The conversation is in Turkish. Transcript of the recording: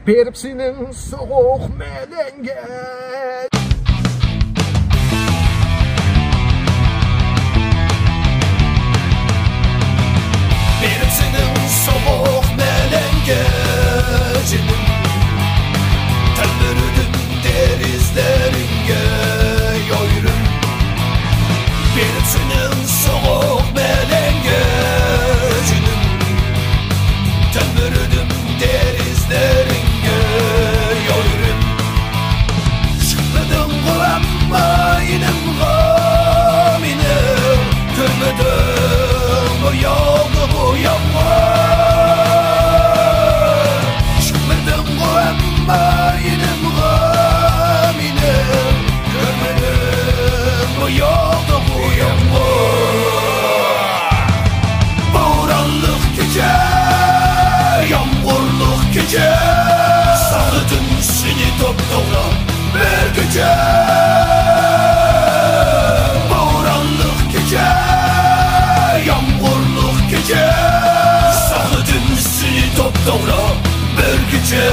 Pepsi'nin soğuk melenge. Pepsi'nin soğuk melengecinin telbürüdüm derizlerine yoyrum. Pepsi'nin soğuk melengecinin telbürüdüm derizlerine yoyrum. Şıkmadım kullanmayınım gamine, görmedim o yolda bu yağma. Şıkmadım kullanmayınım gamine, görmedim o yolda bu yağma. Boranlık gece, yağmurluk gece, sağladın seni doktora bir gece. Boranlık gece, yağmurluk gece, sağladın seni doktora bir gece.